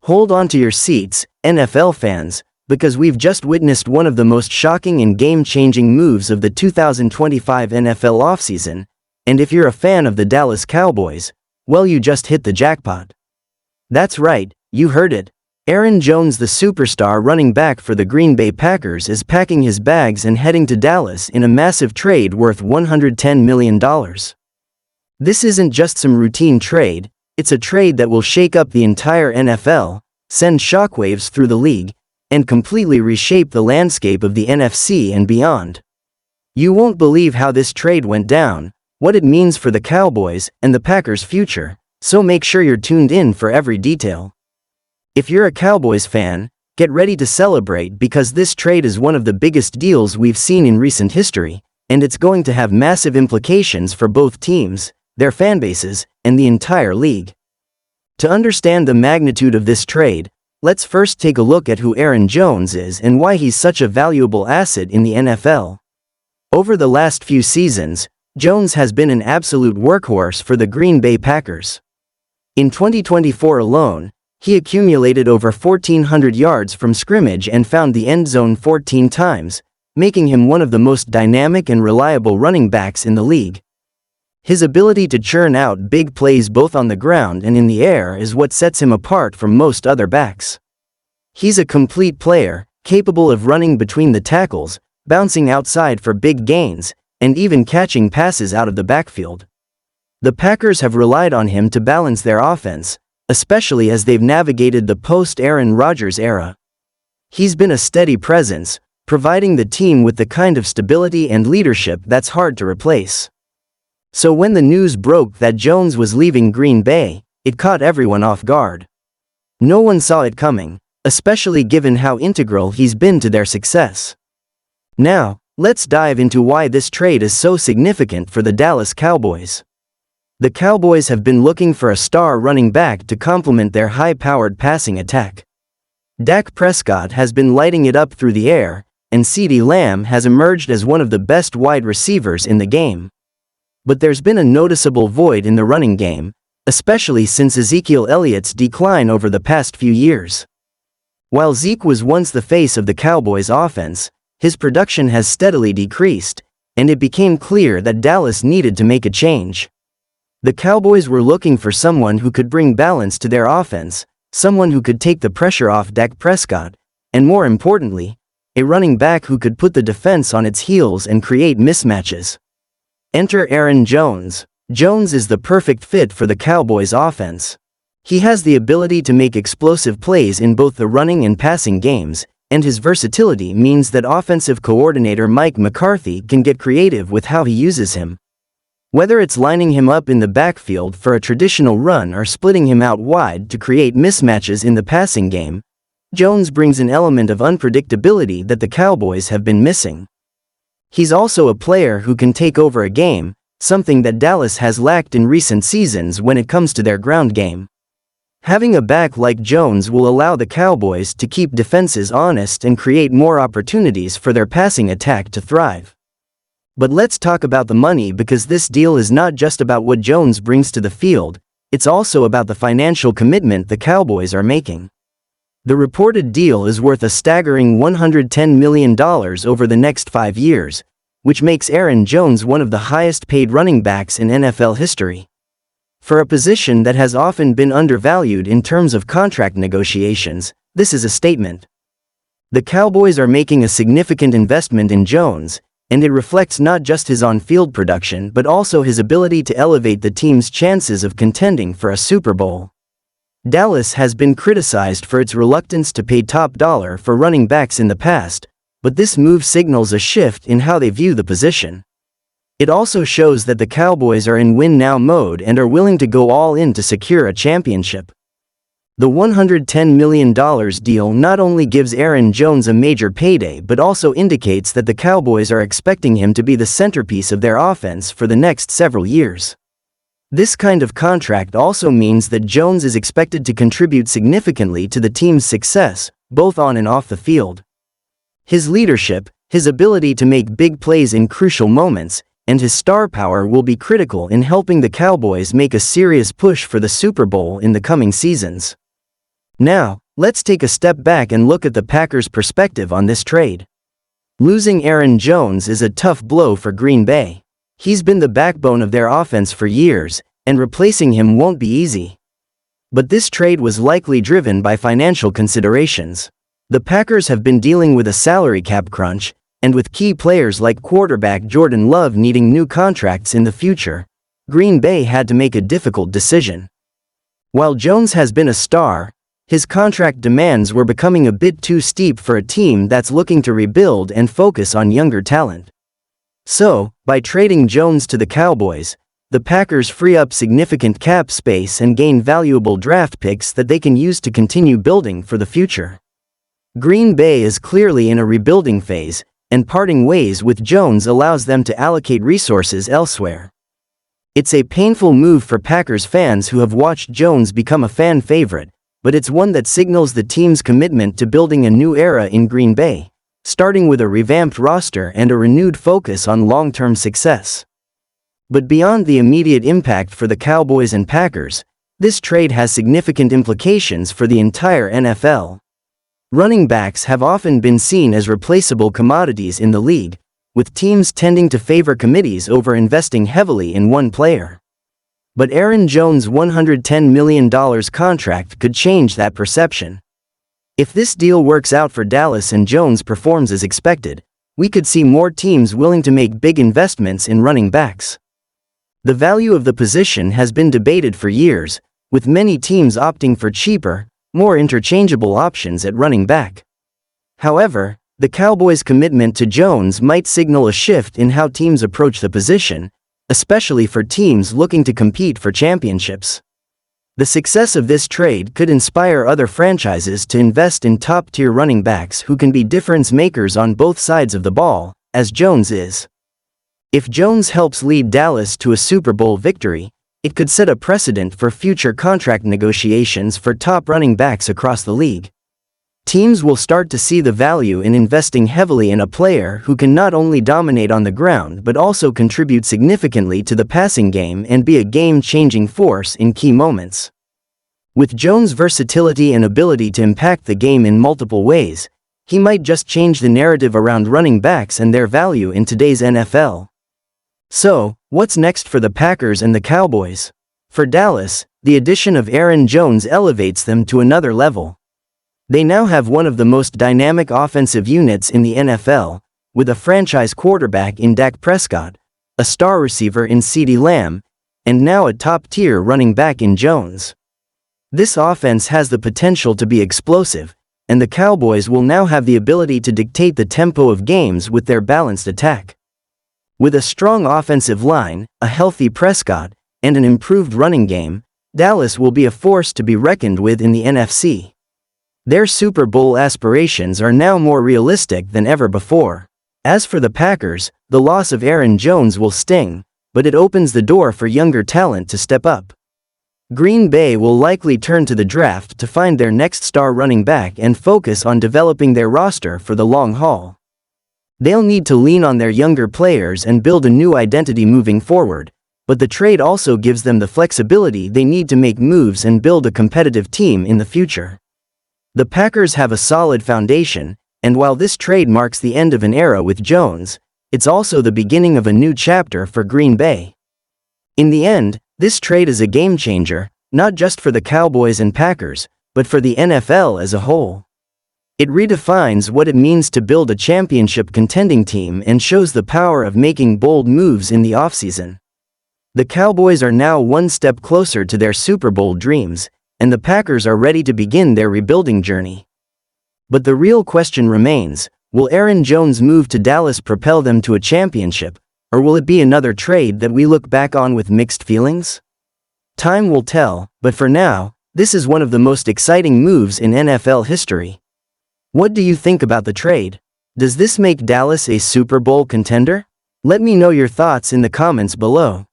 Hold on to your seats, NFL fans, because we've just witnessed one of the most shocking and game-changing moves of the 2025 NFL offseason, and if you're a fan of the Dallas Cowboys, well, you just hit the jackpot. That's right, you heard it. Aaron Jones, the superstar running back for the Green Bay Packers, is packing his bags and heading to Dallas in a massive trade worth $110 million. This isn't just some routine trade, it's a trade that will shake up the entire NFL, send shockwaves through the league, and completely reshape the landscape of the NFC and beyond. You won't believe how this trade went down, what it means for the Cowboys and the Packers' future, so make sure you're tuned in for every detail. If you're a Cowboys fan, get ready to celebrate because this trade is one of the biggest deals we've seen in recent history, and it's going to have massive implications for both teams, their fanbases, and the entire league. To understand the magnitude of this trade, let's first take a look at who Aaron Jones is and why he's such a valuable asset in the NFL. Over the last few seasons, Jones has been an absolute workhorse for the Green Bay Packers. In 2024 alone, he accumulated over 1,400 yards from scrimmage and found the end zone 14 times, making him one of the most dynamic and reliable running backs in the league. His ability to churn out big plays both on the ground and in the air is what sets him apart from most other backs. He's a complete player, capable of running between the tackles, bouncing outside for big gains, and even catching passes out of the backfield. The Packers have relied on him to balance their offense, especially as they've navigated the post-Aaron Rodgers era. He's been a steady presence, providing the team with the kind of stability and leadership that's hard to replace. So when the news broke that Jones was leaving Green Bay, it caught everyone off guard. No one saw it coming, especially given how integral he's been to their success. Now, let's dive into why this trade is so significant for the Dallas Cowboys. The Cowboys have been looking for a star running back to complement their high-powered passing attack. Dak Prescott has been lighting it up through the air, and CeeDee Lamb has emerged as one of the best wide receivers in the game. But there's been a noticeable void in the running game, especially since Ezekiel Elliott's decline over the past few years. While Zeke was once the face of the Cowboys' offense, his production has steadily decreased, and it became clear that Dallas needed to make a change. The Cowboys were looking for someone who could bring balance to their offense, someone who could take the pressure off Dak Prescott, and more importantly, a running back who could put the defense on its heels and create mismatches. Enter Aaron Jones. Jones is the perfect fit for the Cowboys' offense. He has the ability to make explosive plays in both the running and passing games, and his versatility means that offensive coordinator Mike McCarthy can get creative with how he uses him. Whether it's lining him up in the backfield for a traditional run or splitting him out wide to create mismatches in the passing game, Jones brings an element of unpredictability that the Cowboys have been missing. He's also a player who can take over a game, something that Dallas has lacked in recent seasons when it comes to their ground game. Having a back like Jones will allow the Cowboys to keep defenses honest and create more opportunities for their passing attack to thrive. But let's talk about the money because this deal is not just about what Jones brings to the field, it's also about the financial commitment the Cowboys are making. The reported deal is worth a staggering $110 million over the next 5 years, which makes Aaron Jones one of the highest-paid running backs in NFL history. For a position that has often been undervalued in terms of contract negotiations, this is a statement. The Cowboys are making a significant investment in Jones, and it reflects not just his on-field production but also his ability to elevate the team's chances of contending for a Super Bowl. Dallas has been criticized for its reluctance to pay top dollar for running backs in the past, but this move signals a shift in how they view the position. It also shows that the Cowboys are in win-now mode and are willing to go all in to secure a championship. The $110 million deal not only gives Aaron Jones a major payday but also indicates that the Cowboys are expecting him to be the centerpiece of their offense for the next several years. This kind of contract also means that Jones is expected to contribute significantly to the team's success, both on and off the field. His leadership, his ability to make big plays in crucial moments, and his star power will be critical in helping the Cowboys make a serious push for the Super Bowl in the coming seasons. Now, let's take a step back and look at the Packers' perspective on this trade. Losing Aaron Jones is a tough blow for Green Bay. He's been the backbone of their offense for years, and replacing him won't be easy. But this trade was likely driven by financial considerations. The Packers have been dealing with a salary cap crunch, and with key players like quarterback Jordan Love needing new contracts in the future, Green Bay had to make a difficult decision. While Jones has been a star, his contract demands were becoming a bit too steep for a team that's looking to rebuild and focus on younger talent. So, by trading Jones to the Cowboys, the Packers free up significant cap space and gain valuable draft picks that they can use to continue building for the future. Green Bay is clearly in a rebuilding phase, and parting ways with Jones allows them to allocate resources elsewhere. It's a painful move for Packers fans who have watched Jones become a fan favorite, but it's one that signals the team's commitment to building a new era in Green Bay, starting with a revamped roster and a renewed focus on long-term success. But beyond the immediate impact for the Cowboys and Packers, this trade has significant implications for the entire NFL. Running backs have often been seen as replaceable commodities in the league, with teams tending to favor committees over investing heavily in one player. But Aaron Jones' $110 million contract could change that perception. If this deal works out for Dallas and Jones performs as expected, we could see more teams willing to make big investments in running backs. The value of the position has been debated for years, with many teams opting for cheaper, more interchangeable options at running back. However, the Cowboys' commitment to Jones might signal a shift in how teams approach the position, especially for teams looking to compete for championships. The success of this trade could inspire other franchises to invest in top-tier running backs who can be difference makers on both sides of the ball, as Jones is. If Jones helps lead Dallas to a Super Bowl victory, it could set a precedent for future contract negotiations for top running backs across the league. Teams will start to see the value in investing heavily in a player who can not only dominate on the ground but also contribute significantly to the passing game and be a game-changing force in key moments. With Jones' versatility and ability to impact the game in multiple ways, he might just change the narrative around running backs and their value in today's NFL. So, what's next for the Packers and the Cowboys? For Dallas, the addition of Aaron Jones elevates them to another level. They now have one of the most dynamic offensive units in the NFL, with a franchise quarterback in Dak Prescott, a star receiver in CeeDee Lamb, and now a top-tier running back in Jones. This offense has the potential to be explosive, and the Cowboys will now have the ability to dictate the tempo of games with their balanced attack. With a strong offensive line, a healthy Prescott, and an improved running game, Dallas will be a force to be reckoned with in the NFC. Their Super Bowl aspirations are now more realistic than ever before. As for the Packers, the loss of Aaron Jones will sting, but it opens the door for younger talent to step up. Green Bay will likely turn to the draft to find their next star running back and focus on developing their roster for the long haul. They'll need to lean on their younger players and build a new identity moving forward, but the trade also gives them the flexibility they need to make moves and build a competitive team in the future. The Packers have a solid foundation, and while this trade marks the end of an era with Jones, it's also the beginning of a new chapter for Green Bay. In the end, this trade is a game changer, not just for the Cowboys and Packers, but for the NFL as a whole. It redefines what it means to build a championship contending team and shows the power of making bold moves in the offseason. The Cowboys are now one step closer to their Super Bowl dreams, and the Packers are ready to begin their rebuilding journey. But the real question remains, will Aaron Jones' move to Dallas propel them to a championship, or will it be another trade that we look back on with mixed feelings? Time will tell, but for now, this is one of the most exciting moves in NFL history. What do you think about the trade? Does this make Dallas a Super Bowl contender? Let me know your thoughts in the comments below.